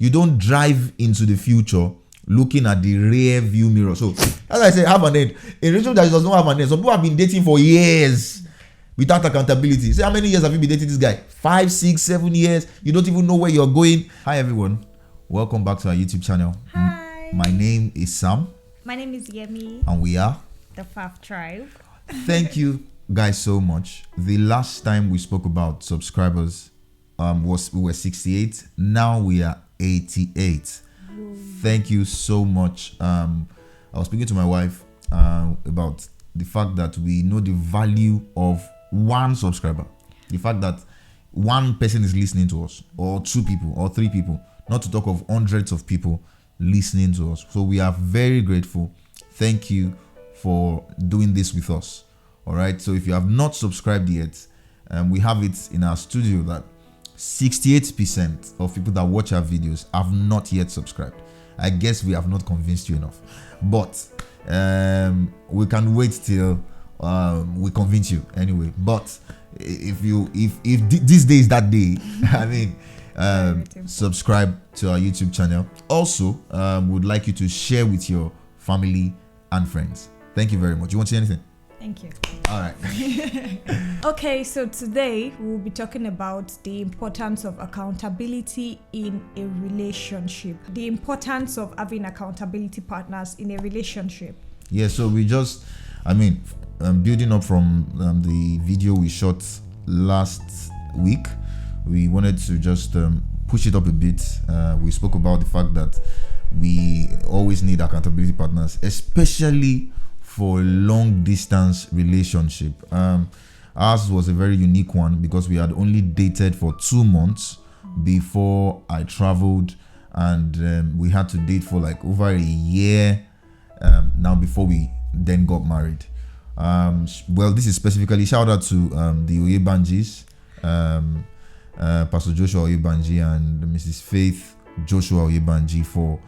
You don't drive into the future looking at the rear view mirror. So, as I said, have an end. A relationship that does not have an end. Some people have been dating for years without accountability. Say, how many years have you been dating this guy? 5, 6, 7 years. You don't even know where you're going. Hi, everyone. Welcome back to our YouTube channel. Hi. My name is Sam. My name is Yemi. And we are The Faf Tribe. Thank you guys so much. The last time we spoke about subscribers we were 68. Now we are 88. Thank you so much. I was speaking to my wife about the fact that we know the value of one subscriber. The fact that one person is listening to us, or 2 people, or 3 people, not to talk of hundreds of people listening to us. So we are very grateful. Thank you for doing this with us. All right. So if you have not subscribed yet, we have it in our studio that 68% of people that watch our videos have not yet subscribed. I guess we have not convinced you enough, but we can wait till we convince you anyway. But if this day is that day, I mean, subscribe to our YouTube channel. Also, would like you to share with your family and friends. Thank you very much. You want to say anything? Thank you. All right. Okay, so today we'll be talking about the importance of accountability in a relationship. The importance of having accountability partners in a relationship. Yeah, so we just, building up from the video we shot last week, we wanted to just push it up a bit. We spoke about the fact that we always need accountability partners, especially for a long distance relationship. Ours was a very unique one because we had only dated for 2 months before I traveled, and we had to date for like over a year now before we then got married. Well, this is specifically shout out to the Oyebanjis, Pastor Joshua Oyebanji and Mrs. Faith Joshua Oyebanji, for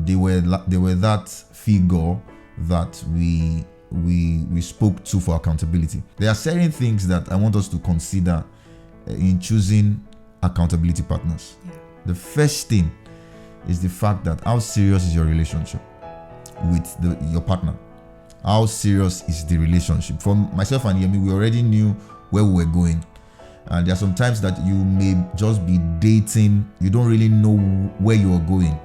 they were that figure that we spoke to for accountability. There are certain things that I want us to consider in choosing accountability partners. Yeah. The first thing is the fact that how serious is your relationship with your partner? How serious is the relationship? For myself and Yemi, we already knew where we were going. And there are some times that you may just be dating, you don't really know where you are going.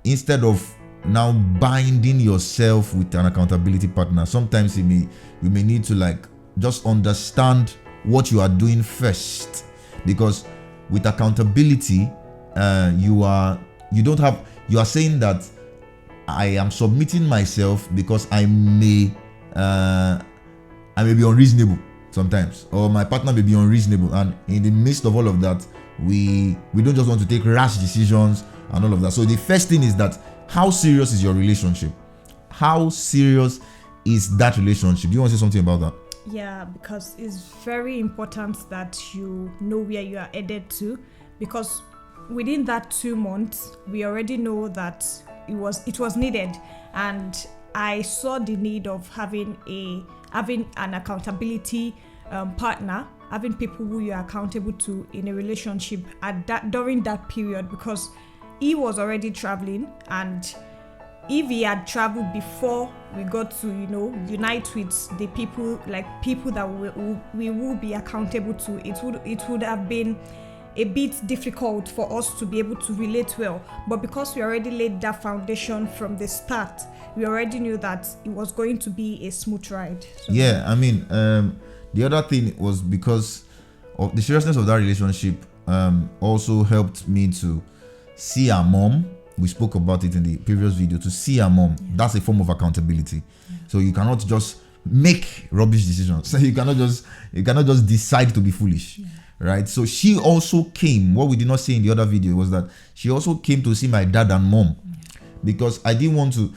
Instead of now binding yourself with an accountability partner, sometimes you may need to like just understand what you are doing first, because with accountability you are saying that I am submitting myself because I may be unreasonable sometimes, or my partner may be unreasonable, and in the midst of all of that we don't just want to take rash decisions and all of that. So the first thing is that, how serious is your relationship? How serious is that relationship? Do you want to say something about that? Yeah, because it's very important that you know where you are headed to, because within that 2 months we already know that it was needed, and I saw the need of having an accountability partner, having people who you are accountable to in a relationship during that period, because he was already traveling, and if he had traveled before we got to unite with the people that we will be accountable to, it would have been a bit difficult for us to be able to relate well. But because we already laid that foundation from the start, we already knew that it was going to be a smooth ride. So, yeah, the other thing was because of the seriousness of that relationship, also helped me to see our mom. We spoke about it in the previous video. To see our mom, that's a form of accountability. So you cannot just make rubbish decisions. So you cannot just decide to be foolish, right? So she also came. What we did not say in the other video was that she also came to see my dad and mom, because I didn't want to,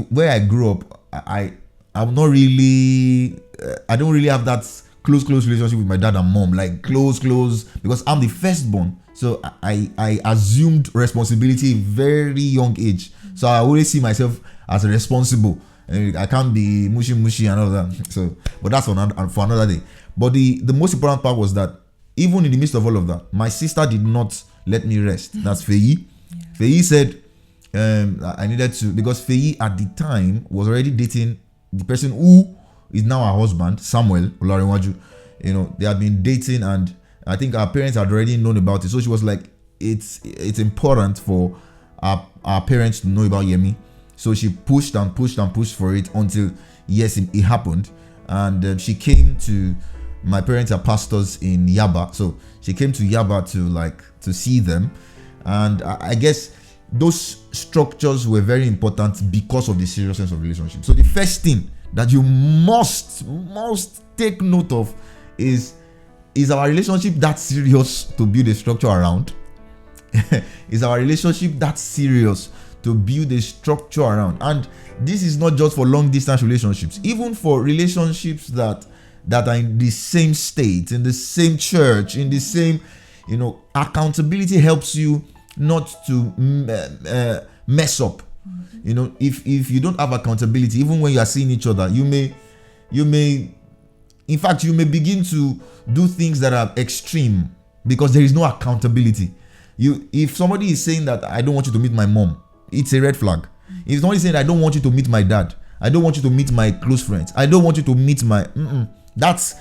where I grew up, I'm not really, I don't really have that close relationship with my dad and mom, like close, because I'm the firstborn. So I assumed responsibility at a very young age. So I always see myself as responsible. I can't be mushy and all that. So, but that's for another day. But the most important part was that even in the midst of all of that, my sister did not let me rest. That's Feyi. Feyi said, I needed to, because Feyi at the time was already dating the person who is now her husband, Samuel Olarinwaju. You know, they had been dating, and I think our parents had already known about it. So she was like, it's important for our parents to know about Yemi. So she pushed and pushed and pushed for it until, yes, it happened. And she came to, my parents are pastors in Yaba, so she came to Yaba to see them. And I guess those structures were very important because of the seriousness of relationship. So the first thing that you must take note of is our relationship that serious to build a structure around? Is our relationship that serious to build a structure around? And this is not just for long distance relationships, even for relationships that are in the same state, in the same church, in the same, accountability helps you not to mess up. If you don't have accountability, even when you are seeing each other, you may in fact you may begin to do things that are extreme because there is no accountability. If somebody is saying that I don't want you to meet my mom, it's a red flag. If somebody is saying I don't want you to meet my dad, I don't want you to meet my close friends, I don't want you to meet my that's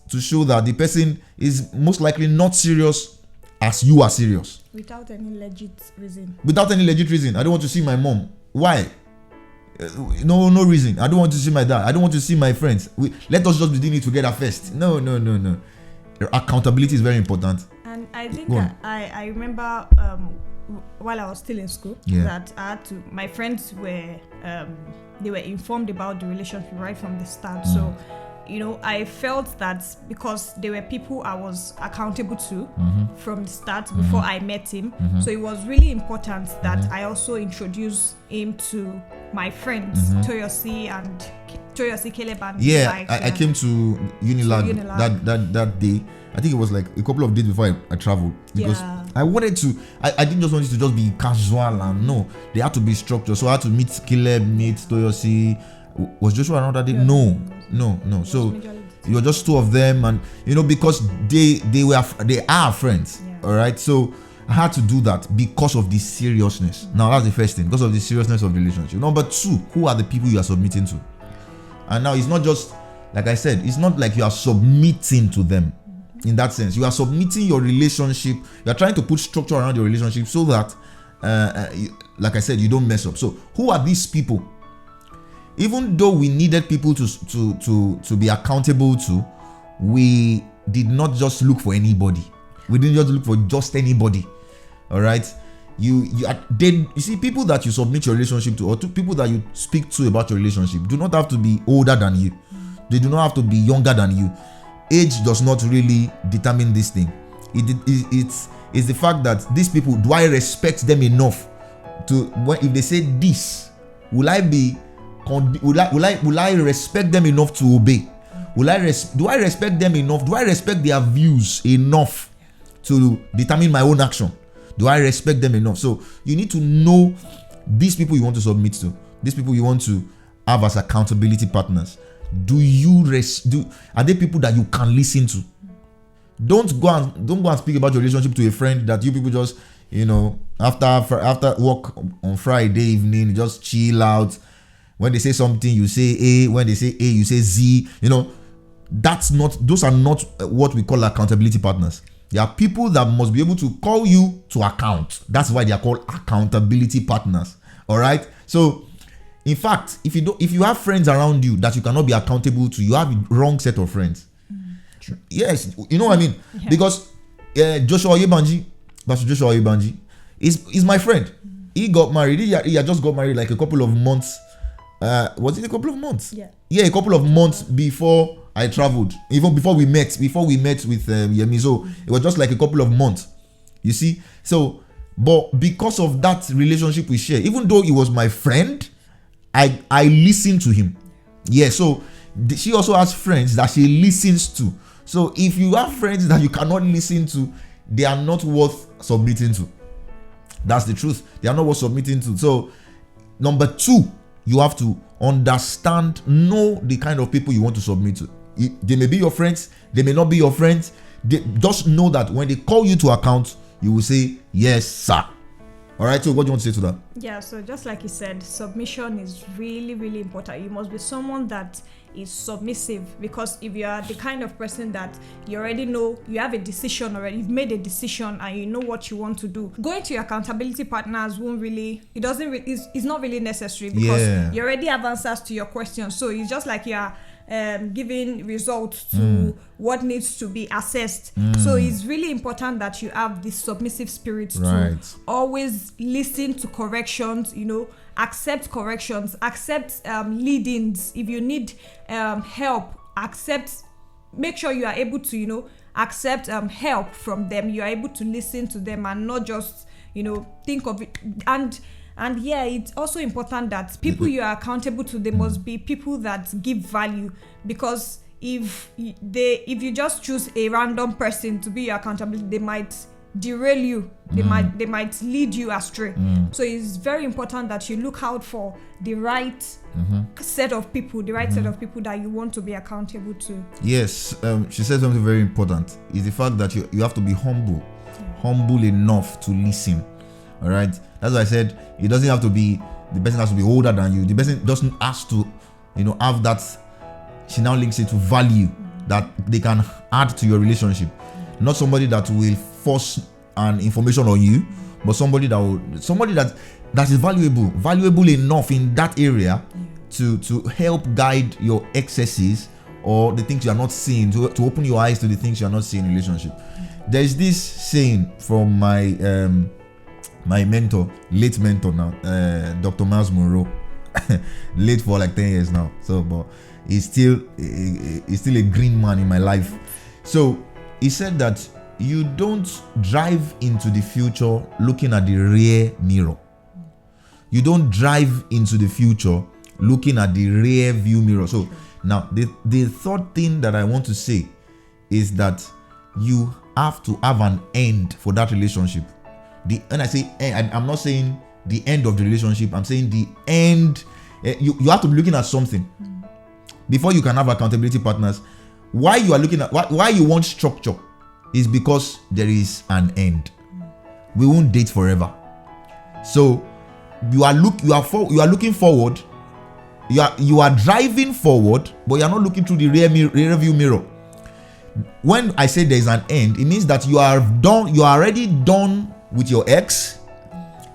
to show that the person is most likely not serious as you are serious. Without any legit reason. I don't want to see my mom. Why? No reason. I don't want to see my dad. I don't want to see my friends. Let us just be doing it together first. No. Accountability is very important. And I think I remember while I was still in school that I had to. My friends were they were informed about the relationship right from the start. So I felt that because there were people I was accountable to from the start before I met him. So it was really important that I also introduced him to my friends, Toyosi, Caleb, and I came to Unilag that day. I think it was like a couple of days before I traveled, because I wanted to. I didn't just want it to just be casual, and no, they had to be structured. So I had to meet Caleb, meet Toyosi. Was Joshua around that day? No. So you were just two of them, and because they are friends. All right. So I had to do that because of the seriousness. Now that's the first thing, because of the seriousness of the relationship. Number two, who are the people you are submitting to? And now it's not just, like I said, it's not like you are submitting to them. In that sense, you are submitting your relationship. You are trying to put structure around your relationship so that, like I said, you don't mess up. So who are these people? Even though we needed people to be accountable to, we did not just look for anybody. We didn't just look for just anybody. All right. You see, people that you submit your relationship to, or to people that you speak to about your relationship, do not have to be older than you. They do not have to be younger than you. Age does not really determine this thing. It's the fact that these people, do I respect them enough to, if they say this, will I respect them enough to obey? Do I respect them enough? Do I respect their views enough to determine my own action? Do I respect them enough? So you need to know these people you want to submit to, these people you want to have as accountability partners. Are they people that you can listen to? Don't go and speak about your relationship to a friend that you people just, after work on Friday evening, just chill out. When they say something, you say A. When they say A, you say Z. Those are not what we call accountability partners. There are people that must be able to call you to account. That's why they are called accountability partners. All right. So, in fact, if you have friends around you that you cannot be accountable to, you have the wrong set of friends. True. Yes, you know what I mean. Yeah. Because Joshua Oyebanji, Pastor Joshua Oyebanji, is my friend. He got married. He had just got married like a couple of months. Was it a couple of months? Yeah, a couple of months before I traveled. Even before we met with Yemi. So it was just like a couple of months. You see? So, but because of that relationship we share, even though he was my friend, I listened to him. Yeah, so she also has friends that she listens to. So if you have friends that you cannot listen to, they are not worth submitting to. That's the truth. They are not worth submitting to. So, number two, you have to know the kind of people you want to submit to. They may be your friends, they may not be your friends. They just know that when they call you to account, you will say yes, sir. All right, so what do you want to say to that? Yeah, so just like you said, submission is really, really important. You must be someone that is submissive, because if you are the kind of person that you already know, you have a decision already, you've made a decision and you know what you want to do, going to your accountability partners won't really, it's not really necessary, because you already have answers to your questions. So it's just like you are giving results to what needs to be assessed. So it's really important that you have this submissive spirit to always listen to corrections, accept corrections, accept lead-ins. If you need help, make sure you are able to accept help from them. You are able to listen to them and not just think of it. And yeah, it's also important that people you are accountable to, they must be people that give value, because if you just choose a random person to be your accountability, they might derail you. They might lead you astray. So it's very important that you look out for the right set of people, set of people that you want to be accountable to. Yes, she said something very important. Is the fact that you have to be humble enough to listen. All right, that's why I said it doesn't have to be the person has to be older than you. The person doesn't have to, have that. She now links it to value that they can add to your relationship. Not somebody that will force an information on you, but somebody that is valuable enough in that area to help guide your excesses or the things you are not seeing, to open your eyes to the things you are not seeing in relationship. There's this saying from my mentor, late mentor now, Dr. Miles Monroe, late for like 10 years now. So, but he's still a green man in my life. So he said that you don't drive into the future looking at the rear mirror. You don't drive into the future looking at the rear view mirror. So now the third thing that I want to say is that you have to have an end for that relationship. When I say end, I'm not saying the end of the relationship. I'm saying the end. You have to be looking at something before you can have accountability partners. Why you are looking at why you want structure is because there is an end. We won't date forever. So you are looking forward. You are driving forward, but you are not looking through the rear view mirror. When I say there is an end, it means that you are done. You are already done with your ex.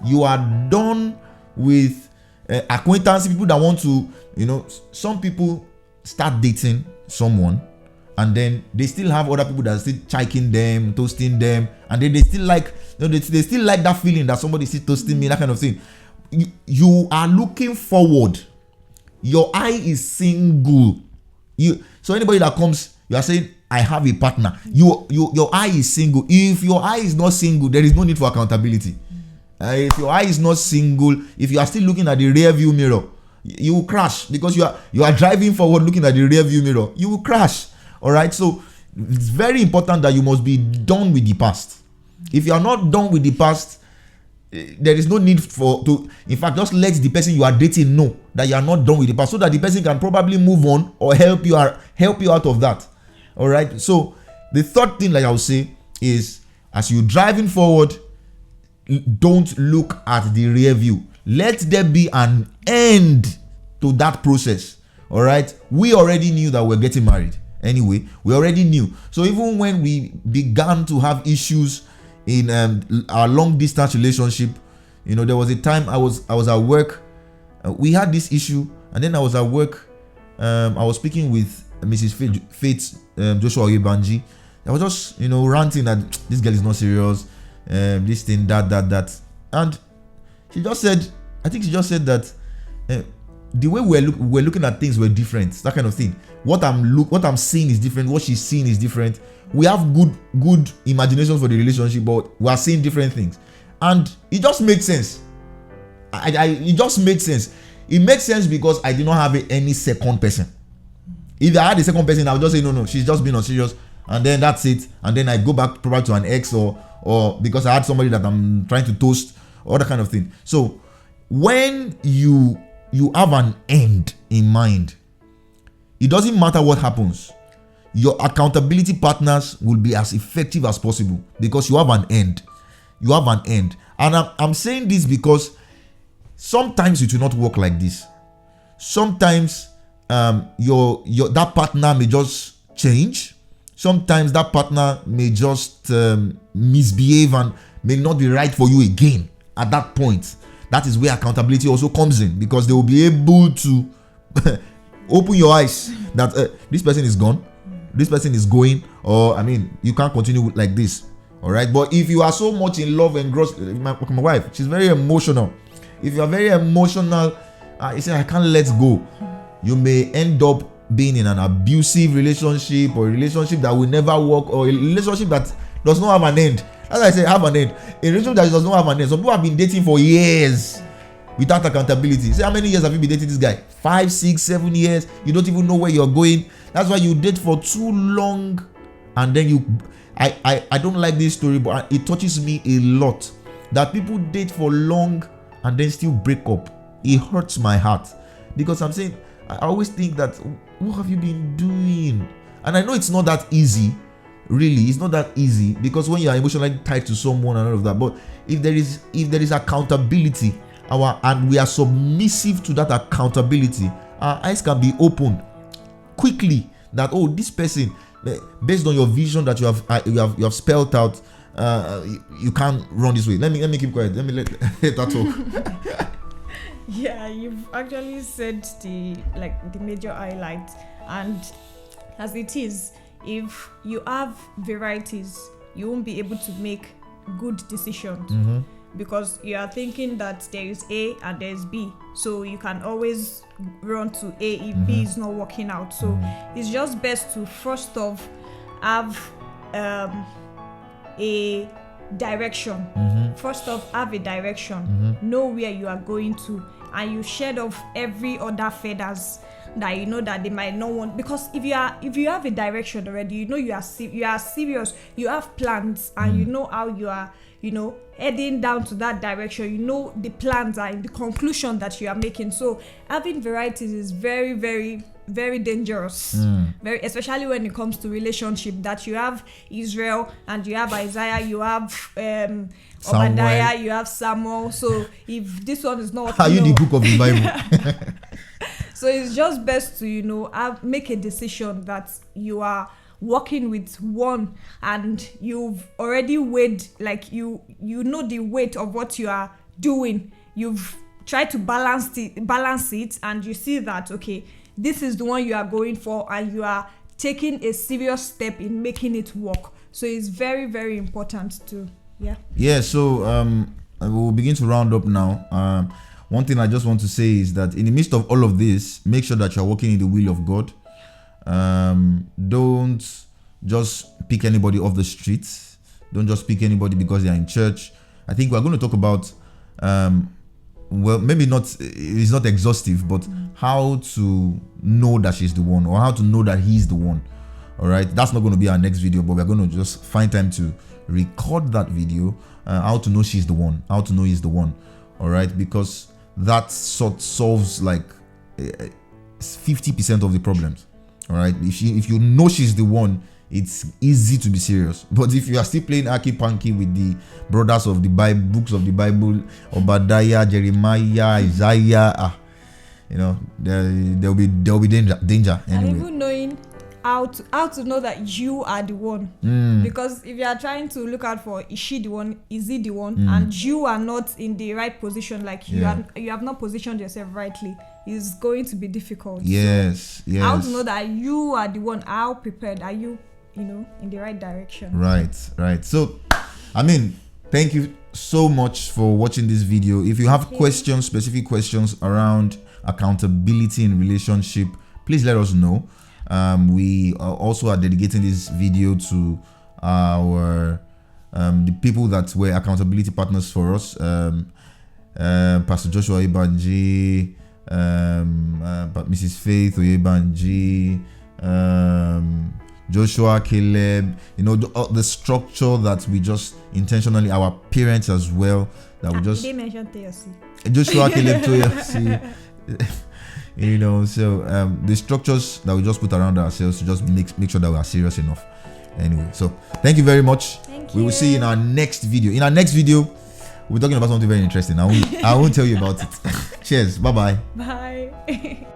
You are done with acquaintance, people that want to, some people start dating someone and then they still have other people that are still chiking them, toasting them, and then they still like, they still like that feeling that somebody is still toasting me, that kind of thing. You are looking forward. Your eye is single. So anybody that comes, you are saying, I have a partner. Your eye is single. If your eye is not single, there is no need for accountability. If your eye is not single, if you are still looking at the rear view mirror, you will crash, because you are driving forward looking at the rear view mirror. You will crash. All right. So it's very important that you must be done with the past. If you are not done with the past, there is no need in fact, just let the person you are dating know that you are not done with the past, so that the person can probably move on or help you out of that. All right. So the third thing, like I would say, is as you're driving forward, don't look at the rear view. Let there be an end to that process. All right. We already knew that we're getting married. Anyway, we already knew. So even when we began to have issues in our long distance relationship, there was a time I was at work. We had this issue, and then I was at work. I was speaking with Mrs. Faith Joshua Oyebanji. I was just ranting that this girl is not serious, this thing, that, and she just said that the way we're looking at things were different, that kind of thing. What I'm seeing is different. What she's seeing is different. We have good imaginations for the relationship, but we are seeing different things, and it just made sense. It just made sense. It makes sense because I did not have any second person. If I had a second person, I would just say no, she's just being unserious, and then that's it. And then I go back probably to an ex or because I had somebody that I'm trying to toast, or that kind of thing. So when you have an end in mind, it doesn't matter what happens. your accountability partners will be as effective as possible because you have an end. You have an end. And I'm saying this because sometimes it will not work like this. Sometimes your that partner may just change. Sometimes that partner may just misbehave and may not be right for you again at that point. That is where accountability also comes in, because they will be able to open your eyes that this person is gone, this person is going, or you can't continue like this. All right. But if you are so much in love and engrossed, my wife, she's very emotional. If you are very emotional, you say I can't let go, you may end up being in an abusive relationship, or a relationship that will never work, or a relationship that does not have an end. As I say, have an end. A relationship that does not have an end. Some people have been dating for years without accountability. Say, how many years have you been dating this guy? 5, 6, 7 years. You don't even know where you're going. That's why you date for too long, and then I don't like this story, but it touches me a lot that people date for long and then still break up. It hurts my heart, because I'm saying, I always think that, what have you been doing? And I know it's not that easy. Really, it's not that easy, because when you are emotionally tied to someone and all of that, but if there is accountability, and we are submissive to that accountability, our eyes can be opened quickly that, oh, this person, based on your vision that you have spelled out, you can't run this way. Let me keep quiet. Let that talk. Yeah, you've actually said the major highlights, and as it is, if you have varieties, you won't be able to make good decisions, because you are thinking that there is A and there is B, so you can always run to A if B is not working out. So it's just best to first off have a direction. First off, have a direction. Know where you are going to, and you shed off every other feathers that you know that they might not want. Because if you have a direction already, you know you are serious, you have plans, and you know how you are, heading down to that direction. You know the plans and the conclusion that you are making. So having varieties is very, very, very dangerous, very, especially when it comes to relationship, that you have Israel and you have Isaiah, you have Obadiah, you have Samuel. So if this one is not, are you the book of the Bible? So it's just best to make a decision that you are working with one, and you've already weighed, like you know the weight of what you are doing. You've tried to balance it, and you see that, okay, this is the one you are going for, and you are taking a serious step in making it work. So it's very, very important to so we'll begin to round up now. One thing I just want to say is that in the midst of all of this, make sure that you're working in the will of God. Don't just pick anybody off the streets. Don't just pick anybody because they're in church. I think we're going to talk about maybe not, it's not exhaustive, but how to know that she's the one, or how to know that he's the one. All right, that's not going to be our next video, but we're going to just find time to record that video. How to know she's the one, how to know he's the one. All right, because that solves like 50% of the problems. All right, if you know she's the one, it's easy to be serious. But if you are still playing Aki Panky with the brothers of the Bible, books of the Bible, Obadiah, Jeremiah, Isaiah, there will be danger anyway. And even knowing how to know that you are the one, because if you are trying to look out for, is she the one, is he the one, and you are not in the right position, like you have not positioned yourself rightly, it's going to be difficult. Yes. How to know that you are the one? How prepared are you? In the right direction. Right. So, thank you so much for watching this video. If you have questions, specific questions around accountability in relationship, please let us know. We also are dedicating this video to our the people that were accountability partners for us. Pastor Joshua Ibanji, Mrs. Faith Oyebanji, Joshua, Caleb, the structure that we just intentionally, our parents as well, that we just... They mentioned Toyosi. Joshua, Caleb, Toyosi. You know, so the structures that we just put around ourselves to just make sure that we are serious enough. Anyway, so thank you very much. Thank We you. will see you in our next video. In our next video, we're talking about something very interesting. I won't tell you about it. Cheers. Bye-bye. Bye.